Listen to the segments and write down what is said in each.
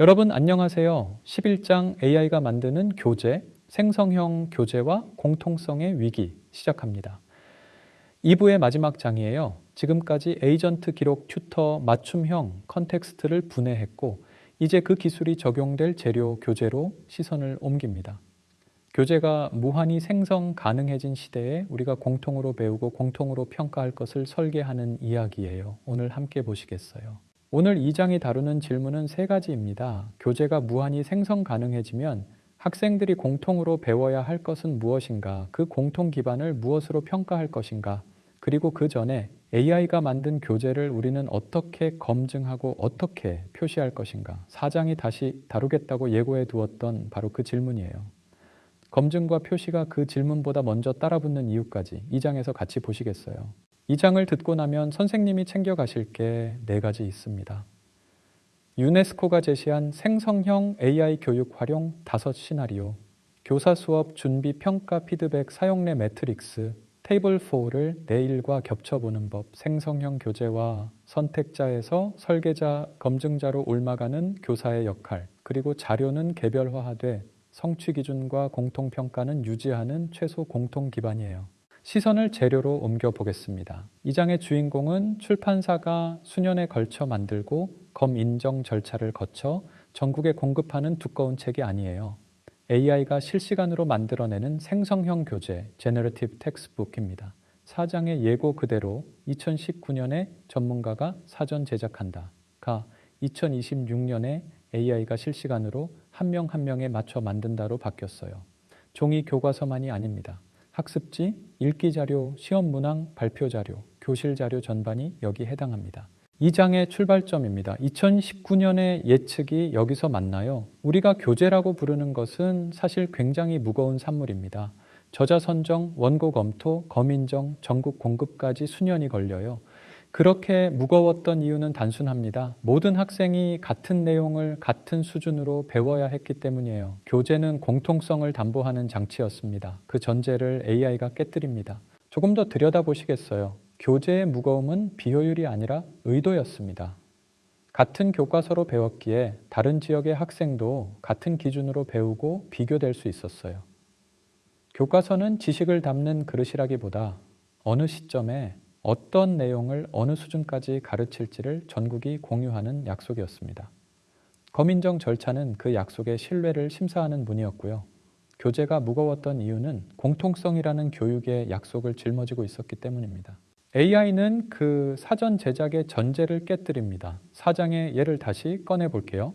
여러분 안녕하세요. 11장 AI가 만드는 교재, 생성형 교재와 공통성의 위기 시작합니다. 2부의 마지막 장이에요. 지금까지 에이전트 기록 튜터 맞춤형 컨텍스트를 분해했고 이제 그 기술이 적용될 재료 교재로 시선을 옮깁니다. 교재가 무한히 생성 가능해진 시대에 우리가 공통으로 배우고 공통으로 평가할 것을 설계하는 이야기예요. 오늘 함께 보시겠어요? 오늘 2장이 다루는 질문은 3가지입니다. 교재가 무한히 생성 가능해지면 학생들이 공통으로 배워야 할 것은 무엇인가? 그 공통 기반을 무엇으로 평가할 것인가? 그리고 그 전에 AI가 만든 교재를 우리는 어떻게 검증하고 어떻게 표시할 것인가? 4장이 다시 다루겠다고 예고해 두었던 바로 그 질문이에요. 검증과 표시가 그 질문보다 먼저 따라붙는 이유까지 2장에서 같이 보시겠어요? 2장을 듣고 나면 선생님이 챙겨가실 게 4가지 있습니다. 유네스코가 제시한 생성형 AI 교육 활용 5 시나리오, 교사 수업 준비 평가 피드백 사용례 매트릭스, 테이블 4를 내일과 겹쳐보는 법, 생성형 교재와 선택자에서 설계자, 검증자로 옮아가는 교사의 역할, 그리고 자료는 개별화하되 성취 기준과 공통평가는 유지하는 최소 공통 기반이에요. 시선을 재료로 옮겨보겠습니다. 2장의 주인공은 출판사가 수년에 걸쳐 만들고 검인정 절차를 거쳐 전국에 공급하는 두꺼운 책이 아니에요. AI가 실시간으로 만들어내는 생성형 교재, Generative Textbook입니다. 4장의 예고 그대로 2019년에 전문가가 사전 제작한다가 2026년에 AI가 실시간으로 한 명 한 명에 맞춰 만든다로 바뀌었어요. 종이 교과서만이 아닙니다. 학습지, 읽기 자료, 시험 문항, 발표 자료, 교실 자료 전반이 여기 해당합니다. 2장의 출발점입니다. 2019년의 예측이 여기서 맞나요? 우리가 교재라고 부르는 것은 사실 굉장히 무거운 산물입니다. 저자 선정, 원고 검토, 검인정, 전국 공급까지 수년이 걸려요. 그렇게 무거웠던 이유는 단순합니다. 모든 학생이 같은 내용을 같은 수준으로 배워야 했기 때문이에요. 교재는 공통성을 담보하는 장치였습니다. 그 전제를 AI가 깨뜨립니다. 조금 더 들여다보시겠어요? 교재의 무거움은 비효율이 아니라 의도였습니다. 같은 교과서로 배웠기에 다른 지역의 학생도 같은 기준으로 배우고 비교될 수 있었어요. 교과서는 지식을 담는 그릇이라기보다 어느 시점에 어떤 내용을 어느 수준까지 가르칠지를 전국이 공유하는 약속이었습니다. 검인정 절차는 그 약속의 신뢰를 심사하는 문이었고요. 교재가 무거웠던 이유는 공통성이라는 교육의 약속을 짊어지고 있었기 때문입니다. AI는 그 사전 제작의 전제를 깨뜨립니다. 4장의 예를 다시 꺼내볼게요.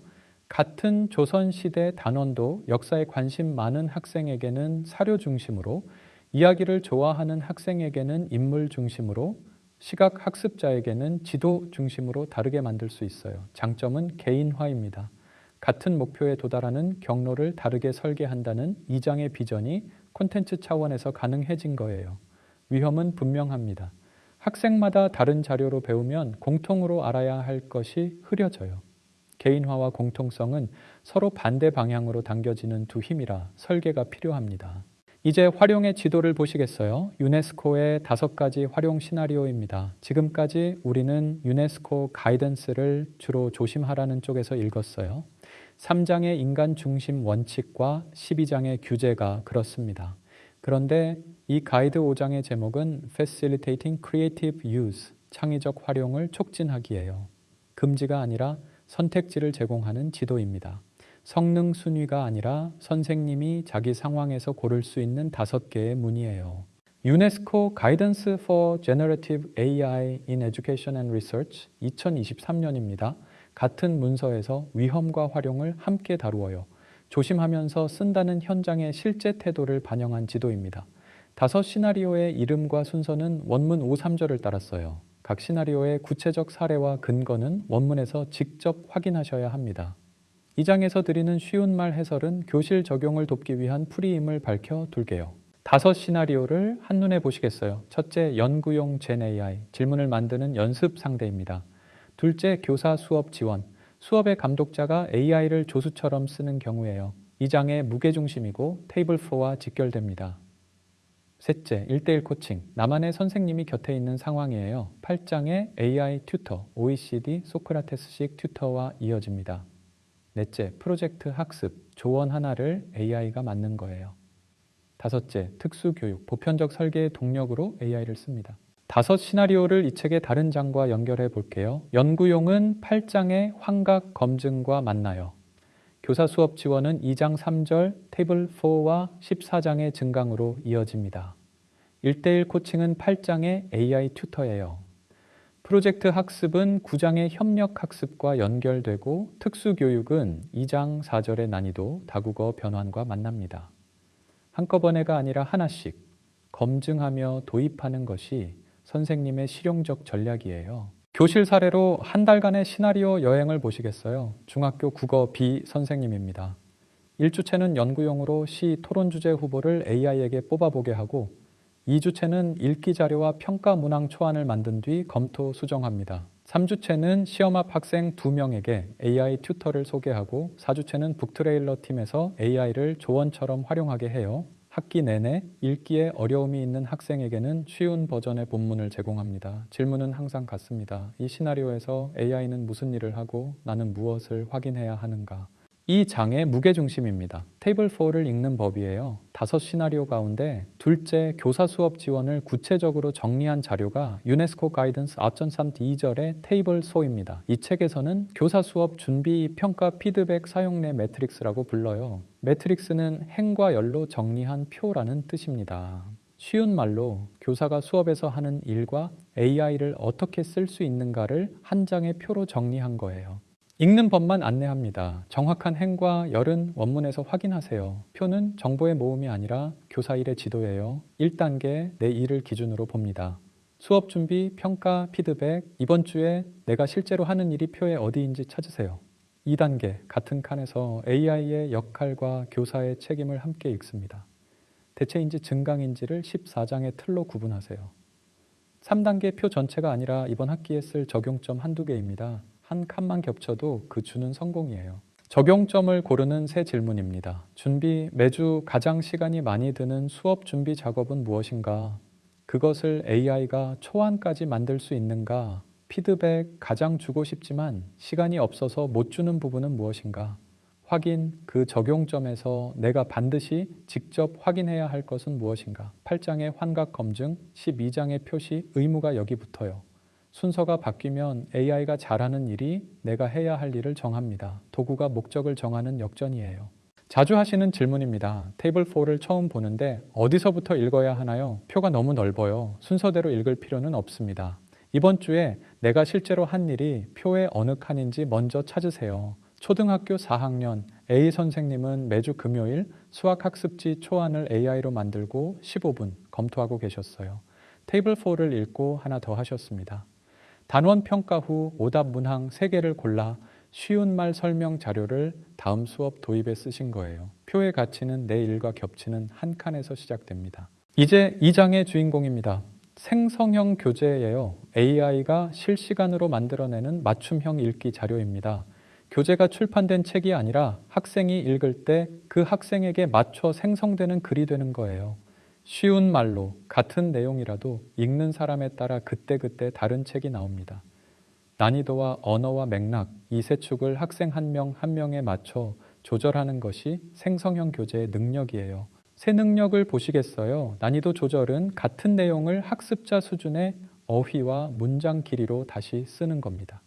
같은 조선시대 단원도 역사에 관심 많은 학생에게는 사료 중심으로, 이야기를 좋아하는 학생에게는 인물 중심으로, 시각 학습자에게는 지도 중심으로 다르게 만들 수 있어요. 장점은 개인화입니다. 같은 목표에 도달하는 경로를 다르게 설계한다는 2장의 비전이 콘텐츠 차원에서 가능해진 거예요. 위험은 분명합니다. 학생마다 다른 자료로 배우면 공통으로 알아야 할 것이 흐려져요. 개인화와 공통성은 서로 반대 방향으로 당겨지는 두 힘이라 설계가 필요합니다. 이제 활용의 지도를 보시겠어요? 유네스코의 5가지 활용 시나리오입니다. 지금까지 우리는 유네스코 가이던스를 주로 조심하라는 쪽에서 읽었어요. 3장의 인간 중심 원칙과 12장의 규제가 그렇습니다. 그런데 이 가이드 5장의 제목은 Facilitating Creative Use, 창의적 활용을 촉진하기예요. 금지가 아니라 선택지를 제공하는 지도입니다. 성능 순위가 아니라 선생님이 자기 상황에서 고를 수 있는 5개의 문이에요. 유네스코 Guidance for Generative AI in Education and Research 2023년입니다. 같은 문서에서 위험과 활용을 함께 다루어요. 조심하면서 쓴다는 현장의 실제 태도를 반영한 지도입니다. 5 시나리오의 이름과 순서는 원문 5, 3절을 따랐어요. 각 시나리오의 구체적 사례와 근거는 원문에서 직접 확인하셔야 합니다. 2장에서 드리는 쉬운 말 해설은 교실 적용을 돕기 위한 풀이임을 밝혀둘게요. 5 시나리오를 한눈에 보시겠어요? 첫째, 연구용 젠 AI, 질문을 만드는 연습 상대입니다. 둘째, 교사 수업 지원, 수업의 감독자가 AI를 조수처럼 쓰는 경우예요. 2장의 무게중심이고 테이블 4와 직결됩니다. 셋째, 1:1 코칭, 나만의 선생님이 곁에 있는 상황이에요. 8장의 AI 튜터, OECD 소크라테스식 튜터와 이어집니다. 넷째, 프로젝트 학습, 조언 하나를 AI가 만든 거예요. 다섯째, 특수교육, 보편적 설계의 동력으로 AI를 씁니다. 5시나리오를 이 책의 다른 장과 연결해 볼게요. 연구용은 8장의 환각 검증과 만나요. 교사 수업 지원은 2장 3절 테이블 4와 14장의 증강으로 이어집니다. 1:1 코칭은 8장의 AI 튜터예요. 프로젝트 학습은 9장의 협력 학습과 연결되고 특수교육은 2장 4절의 난이도 다국어 변환과 만납니다. 한꺼번에가 아니라 하나씩 검증하며 도입하는 것이 선생님의 실용적 전략이에요. 교실 사례로 한 달간의 시나리오 여행을 보시겠어요? 중학교 국어 B 선생님입니다. 1주체는 연구용으로 시 토론 주제 후보를 AI에게 뽑아보게 하고 2주체는 읽기 자료와 평가 문항 초안을 만든 뒤 검토 수정합니다. 3주체는 시험 앞 학생 2명에게 AI 튜터를 소개하고 4주체는 북트레일러 팀에서 AI를 조언처럼 활용하게 해요. 학기 내내 읽기에 어려움이 있는 학생에게는 쉬운 버전의 본문을 제공합니다. 질문은 항상 같습니다. 이 시나리오에서 AI는 무슨 일을 하고 나는 무엇을 확인해야 하는가? 이 장의 무게중심입니다. 테이블 4를 읽는 법이에요. 5시나리오 가운데 둘째, 교사 수업 지원을 구체적으로 정리한 자료가 유네스코 가이던스 4.3 테이블 4입니다. 이 책에서는 교사 수업 준비, 평가, 피드백, 사용례 매트릭스라고 불러요. 매트릭스는 행과 열로 정리한 표라는 뜻입니다. 쉬운 말로 교사가 수업에서 하는 일과 AI를 어떻게 쓸 수 있는가를 한 장의 표로 정리한 거예요. 읽는 법만 안내합니다. 정확한 행과 열은 원문에서 확인하세요. 표는 정보의 모음이 아니라 교사 일의 지도예요. 1단계 내 일을 기준으로 봅니다. 수업 준비, 평가, 피드백, 이번 주에 내가 실제로 하는 일이 표에 어디인지 찾으세요. 2단계 같은 칸에서 AI의 역할과 교사의 책임을 함께 읽습니다. 대체인지 증강인지를 14장의 틀로 구분하세요. 3단계 표 전체가 아니라 이번 학기에 쓸 적용점 한두 개입니다. 한 칸만 겹쳐도 그 주는 성공이에요. 적용점을 고르는 세 질문입니다. 준비, 매주 가장 시간이 많이 드는 수업 준비 작업은 무엇인가? 그것을 AI가 초안까지 만들 수 있는가? 피드백, 가장 주고 싶지만 시간이 없어서 못 주는 부분은 무엇인가? 확인, 그 적용점에서 내가 반드시 직접 확인해야 할 것은 무엇인가? 8장의 환각 검증, 12장의 표시, 의무가 여기 붙어요. 순서가 바뀌면 AI가 잘하는 일이 내가 해야 할 일을 정합니다. 도구가 목적을 정하는 역전이에요. 자주 하시는 질문입니다. 테이블 4를 처음 보는데 어디서부터 읽어야 하나요? 표가 너무 넓어요. 순서대로 읽을 필요는 없습니다. 이번 주에 내가 실제로 한 일이 표의 어느 칸인지 먼저 찾으세요. 초등학교 4학년 A 선생님은 매주 금요일 수학학습지 초안을 AI로 만들고 15분 검토하고 계셨어요. 테이블 4를 읽고 하나 더 하셨습니다. 단원 평가 후 오답 문항 3개를 골라 쉬운 말 설명 자료를 다음 수업 도입에 쓰신 거예요. 표의 가치는 내 일과 겹치는 한 칸에서 시작됩니다. 이제 2장의 주인공입니다. 생성형 교재예요. AI가 실시간으로 만들어내는 맞춤형 읽기 자료입니다. 교재가 출판된 책이 아니라 학생이 읽을 때 그 학생에게 맞춰 생성되는 글이 되는 거예요. 쉬운 말로 같은 내용이라도 읽는 사람에 따라 그때그때 다른 책이 나옵니다. 난이도와 언어와 맥락, 이 세 축을 학생 한 명 한 명에 맞춰 조절하는 것이 생성형 교재의 능력이에요. 새 능력을 보시겠어요? 난이도 조절은 같은 내용을 학습자 수준의 어휘와 문장 길이로 다시 쓰는 겁니다.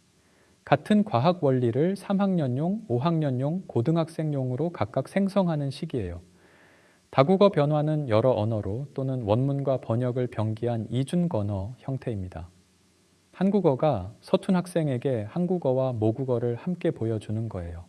같은 과학 원리를 3학년용, 5학년용, 고등학생용으로 각각 생성하는 식이에요. 다국어 변화는 여러 언어로 또는 원문과 번역을 병기한 이중건어 형태입니다. 한국어가 서툰 학생에게 한국어와 모국어를 함께 보여주는 거예요.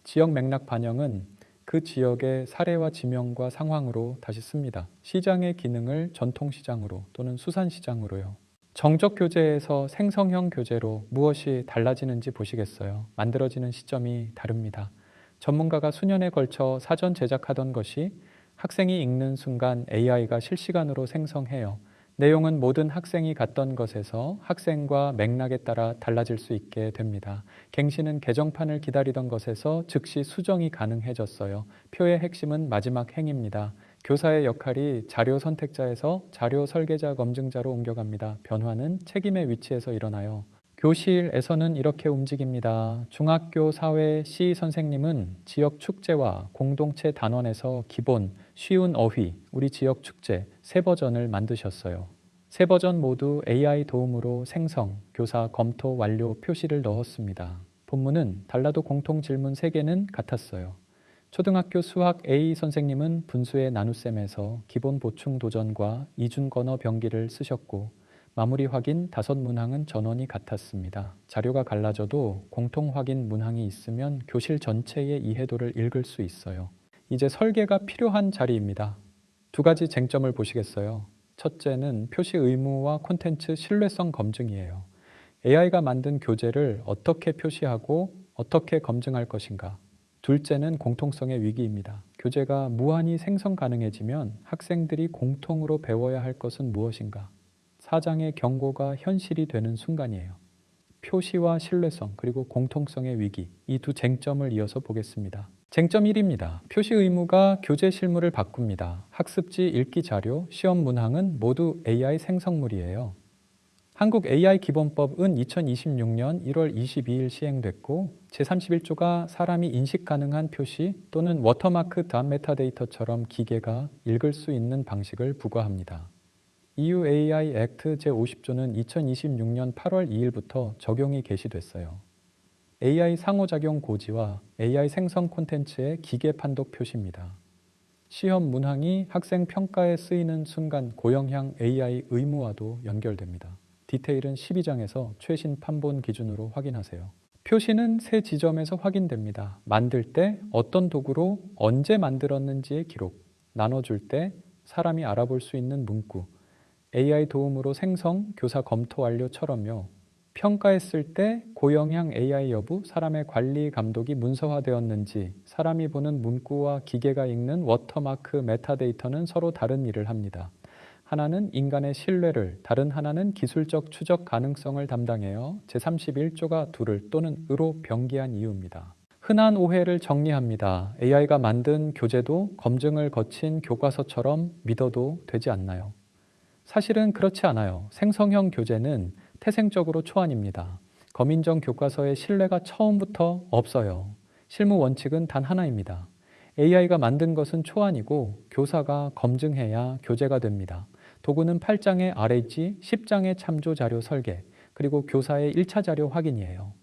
지역 맥락 반영은 그 지역의 사례와 지명과 상황으로 다시 씁니다. 시장의 기능을 전통시장으로 또는 수산시장으로요. 정적 교재에서 생성형 교재로 무엇이 달라지는지 보시겠어요? 만들어지는 시점이 다릅니다. 전문가가 수년에 걸쳐 사전 제작하던 것이 학생이 읽는 순간 AI가 실시간으로 생성해요. 내용은 모든 학생이 갔던 것에서 학생과 맥락에 따라 달라질 수 있게 됩니다. 갱신은 개정판을 기다리던 것에서 즉시 수정이 가능해졌어요. 표의 핵심은 마지막 행입니다. 교사의 역할이 자료 선택자에서 자료 설계자 검증자로 옮겨갑니다. 변화는 책임의 위치에서 일어나요. 교실에서는 이렇게 움직입니다. 중학교 사회 C 선생님은 지역 축제와 공동체 단원에서 기본, 쉬운 어휘, 우리 지역 축제 세 버전을 만드셨어요. 세 버전 모두 AI 도움으로 생성, 교사 검토 완료 표시를 넣었습니다. 본문은 달라도 공통 질문 3개는 같았어요. 초등학교 수학 A 선생님은 분수의 나눗셈에서 기본 보충 도전과 이중 건어 병기를 쓰셨고 마무리 확인 5문항은 전원이 같았습니다. 자료가 갈라져도 공통 확인 문항이 있으면 교실 전체의 이해도를 읽을 수 있어요. 이제 설계가 필요한 자리입니다. 2가지 쟁점을 보시겠어요? 첫째는 표시 의무와 콘텐츠 신뢰성 검증이에요. AI가 만든 교재를 어떻게 표시하고 어떻게 검증할 것인가? 둘째는 공통성의 위기입니다. 교재가 무한히 생성 가능해지면 학생들이 공통으로 배워야 할 것은 무엇인가? 사장의 경고가 현실이 되는 순간이에요. 표시와 신뢰성 그리고 공통성의 위기, 이 두 쟁점을 이어서 보겠습니다. 쟁점 1입니다. 표시 의무가 교재 실무를 바꿉니다. 학습지, 읽기 자료, 시험 문항은 모두 AI 생성물이에요. 한국 AI 기본법은 2026년 1월 22일 시행됐고 제31조가 사람이 인식 가능한 표시 또는 워터마크 다음 메타데이터처럼 기계가 읽을 수 있는 방식을 부과합니다. EU AI 액트 제50조는 2026년 8월 2일부터 적용이 개시됐어요. AI 상호작용 고지와 AI 생성 콘텐츠의 기계 판독 표시입니다. 시험 문항이 학생 평가에 쓰이는 순간 고영향 AI 의무와도 연결됩니다. 디테일은 12장에서 최신 판본 기준으로 확인하세요. 표시는 세 지점에서 확인됩니다. 만들 때 어떤 도구로 언제 만들었는지의 기록, 나눠줄 때 사람이 알아볼 수 있는 문구, AI 도움으로 생성, 교사 검토 완료처럼요. 평가했을 때 고영향 AI 여부, 사람의 관리 감독이 문서화되었는지, 사람이 보는 문구와 기계가 읽는 워터마크 메타데이터는 서로 다른 일을 합니다. 하나는 인간의 신뢰를, 다른 하나는 기술적 추적 가능성을 담당해요. 제31조가 둘을 또는 으로 병기한 이유입니다. 흔한 오해를 정리합니다. AI가 만든 교재도 검증을 거친 교과서처럼 믿어도 되지 않나요? 사실은 그렇지 않아요. 생성형 교재는 태생적으로 초안입니다. 검인정 교과서의 신뢰가 처음부터 없어요. 실무 원칙은 단 하나입니다. AI가 만든 것은 초안이고 교사가 검증해야 교재가 됩니다. 도구는 8장의 RH, 10장의 참조 자료 설계, 그리고 교사의 1차 자료 확인이에요.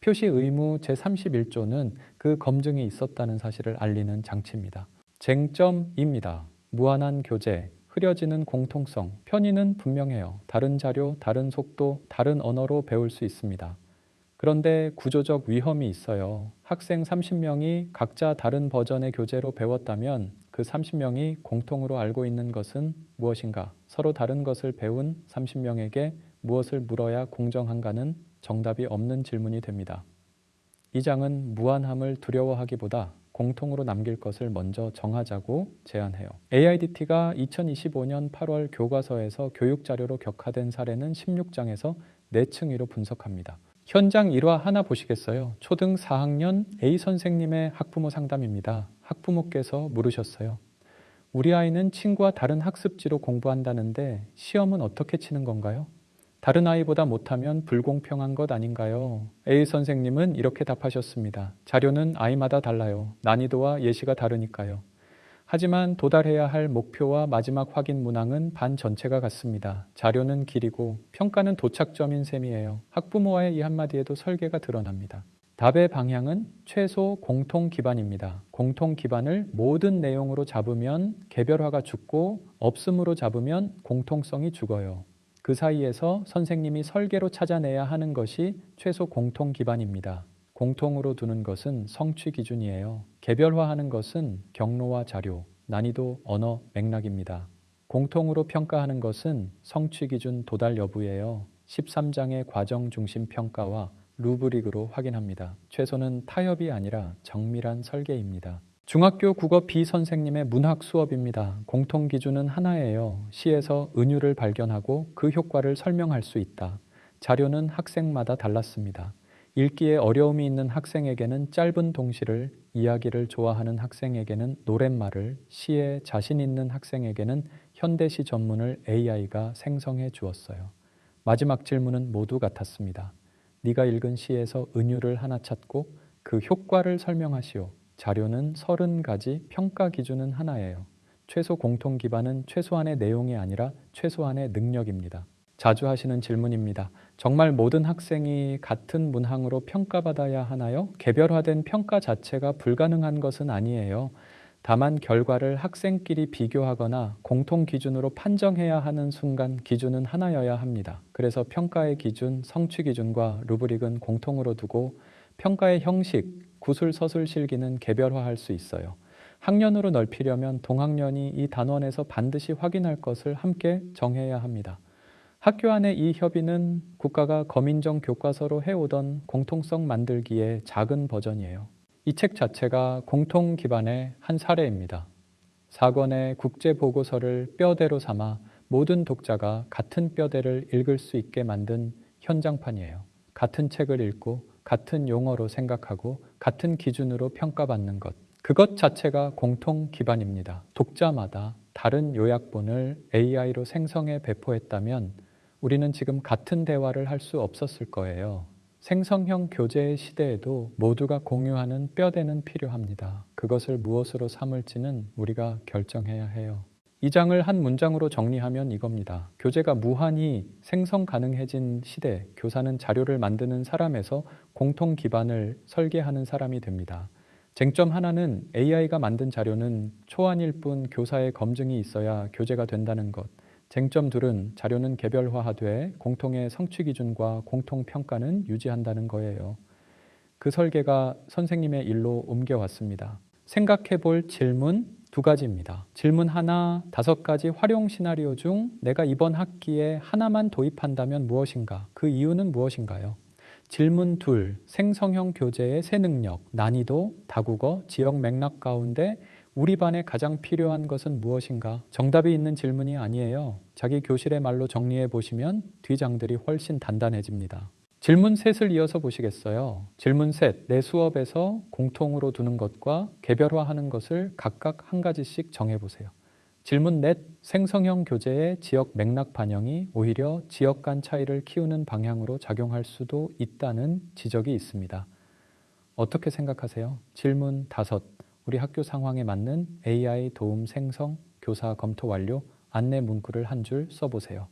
표시 의무 제31조는 그 검증이 있었다는 사실을 알리는 장치입니다. 쟁점입니다. 무한한 교재, 흐려지는 공통성, 편의는 분명해요. 다른 자료, 다른 속도, 다른 언어로 배울 수 있습니다. 그런데 구조적 위험이 있어요. 학생 30명이 각자 다른 버전의 교재로 배웠다면 그 30명이 공통으로 알고 있는 것은 무엇인가? 서로 다른 것을 배운 30명에게 무엇을 물어야 공정한가는 정답이 없는 질문이 됩니다. 이 장은 무한함을 두려워하기보다 공통으로 남길 것을 먼저 정하자고 제안해요. AIDT가 2025년 8월 교과서에서 교육자료로 격화된 사례는 16장에서 내층위로 분석합니다. 현장 1화 하나 보시겠어요? 초등 4학년 A 선생님의 학부모 상담입니다. 학부모께서 물으셨어요. 우리 아이는 친구와 다른 학습지로 공부한다는데 시험은 어떻게 치는 건가요? 다른 아이보다 못하면 불공평한 것 아닌가요? A 선생님은 이렇게 답하셨습니다. 자료는 아이마다 달라요. 난이도와 예시가 다르니까요. 하지만 도달해야 할 목표와 마지막 확인 문항은 반 전체가 같습니다. 자료는 길이고 평가는 도착점인 셈이에요. 학부모와의 이 한마디에도 설계가 드러납니다. 답의 방향은 최소 공통 기반입니다. 공통 기반을 모든 내용으로 잡으면 개별화가 죽고 없음으로 잡으면 공통성이 죽어요. 그 사이에서 선생님이 설계로 찾아내야 하는 것이 최소 공통 기반입니다. 공통으로 두는 것은 성취 기준이에요. 개별화하는 것은 경로와 자료, 난이도, 언어, 맥락입니다. 공통으로 평가하는 것은 성취 기준 도달 여부예요. 13장의 과정 중심 평가와 루브릭으로 확인합니다. 최소는 타협이 아니라 정밀한 설계입니다. 중학교 국어 B 선생님의 문학 수업입니다. 공통 기준은 하나예요. 시에서 은유를 발견하고 그 효과를 설명할 수 있다. 자료는 학생마다 달랐습니다. 읽기에 어려움이 있는 학생에게는 짧은 동시를, 이야기를 좋아하는 학생에게는 노랫말을, 시에 자신 있는 학생에게는 현대시 전문을 AI가 생성해 주었어요. 마지막 질문은 모두 같았습니다. 네가 읽은 시에서 은유를 하나 찾고 그 효과를 설명하시오. 자료는 30가지, 평가 기준은 하나예요. 최소 공통 기반은 최소한의 내용이 아니라 최소한의 능력입니다. 자주 하시는 질문입니다. 정말 모든 학생이 같은 문항으로 평가받아야 하나요? 개별화된 평가 자체가 불가능한 것은 아니에요. 다만 결과를 학생끼리 비교하거나 공통 기준으로 판정해야 하는 순간 기준은 하나여야 합니다. 그래서 평가의 기준, 성취 기준과 루브릭은 공통으로 두고 평가의 형식, 구술, 서술, 실기는 개별화할 수 있어요. 학년으로 넓히려면 동학년이 이 단원에서 반드시 확인할 것을 함께 정해야 합니다. 학교 안의 이 협의는 국가가 거민정 교과서로 해오던 공통성 만들기의 작은 버전이에요. 이 책 자체가 공통 기반의 한 사례입니다. 4권의 국제 보고서를 뼈대로 삼아 모든 독자가 같은 뼈대를 읽을 수 있게 만든 현장판이에요. 같은 책을 읽고 같은 용어로 생각하고 같은 기준으로 평가받는 것. 그것 자체가 공통 기반입니다. 독자마다 다른 요약본을 AI로 생성해 배포했다면 우리는 지금 같은 대화를 할 수 없었을 거예요. 생성형 교재의 시대에도 모두가 공유하는 뼈대는 필요합니다. 그것을 무엇으로 삼을지는 우리가 결정해야 해요. 이 장을 한 문장으로 정리하면 이겁니다. 교재가 무한히 생성 가능해진 시대, 교사는 자료를 만드는 사람에서 공통 기반을 설계하는 사람이 됩니다. 쟁점 하나는 AI가 만든 자료는 초안일 뿐 교사의 검증이 있어야 교재가 된다는 것. 쟁점 둘은 자료는 개별화하되 공통의 성취 기준과 공통 평가는 유지한다는 거예요. 그 설계가 선생님의 일로 옮겨왔습니다. 생각해 볼 질문 2가지입니다. 질문 하나, 5가지 활용 시나리오 중 내가 이번 학기에 하나만 도입한다면 무엇인가? 그 이유는 무엇인가요? 질문 2, 생성형 교재의 새 능력, 난이도, 다국어, 지역 맥락 가운데 우리 반에 가장 필요한 것은 무엇인가? 정답이 있는 질문이 아니에요. 자기 교실의 말로 정리해 보시면 뒷장들이 훨씬 단단해집니다. 질문 셋을 이어서 보시겠어요? 질문 셋, 내 수업에서 공통으로 두는 것과 개별화하는 것을 각각 한 가지씩 정해보세요. 질문 넷, 생성형 교재의 지역 맥락 반영이 오히려 지역 간 차이를 키우는 방향으로 작용할 수도 있다는 지적이 있습니다. 어떻게 생각하세요? 질문 5, 우리 학교 상황에 맞는 AI 도움 생성, 교사 검토 완료, 안내 문구를 한 줄 써보세요.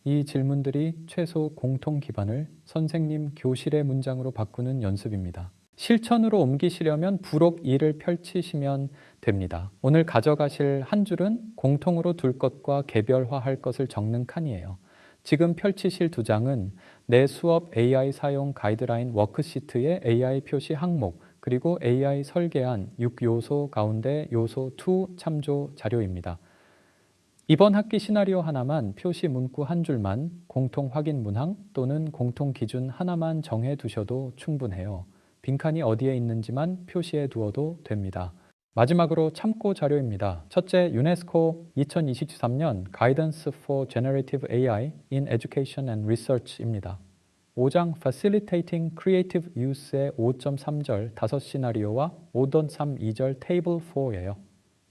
이 질문들이 최소 공통 기반을 선생님 교실의 문장으로 바꾸는 연습입니다. 실천으로 옮기시려면 부록 2를 펼치시면 됩니다. 오늘 가져가실 한 줄은 공통으로 둘 것과 개별화할 것을 적는 칸이에요. 지금 펼치실 2장은 내 수업 AI 사용 가이드라인 워크시트의 AI 표시 항목, 그리고 AI 설계안 6요소 가운데 요소 2 참조 자료입니다. 이번 학기 시나리오 하나만, 표시 문구 한 줄만, 공통 확인 문항 또는 공통 기준 하나만 정해 두셔도 충분해요. 빈칸이 어디에 있는지만 표시해 두어도 됩니다. 마지막으로 참고 자료입니다. 첫째, 유네스코 2023년 Guidance for Generative AI in Education and Research입니다. 5장 Facilitating Creative Use의 5.3절 5시나리오와 5.3 2절 테이블 4예요.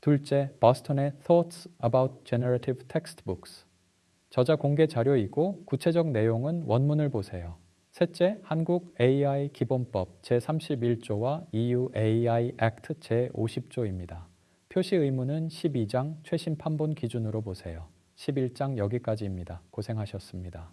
둘째, 버스턴의 Thoughts About Generative Textbooks. 저자 공개 자료이고 구체적 내용은 원문을 보세요. 셋째, 한국 AI 기본법 제31조와 EU AI Act 제50조입니다. 표시 의무는 12장 최신 판본 기준으로 보세요. 11장 여기까지입니다. 고생하셨습니다.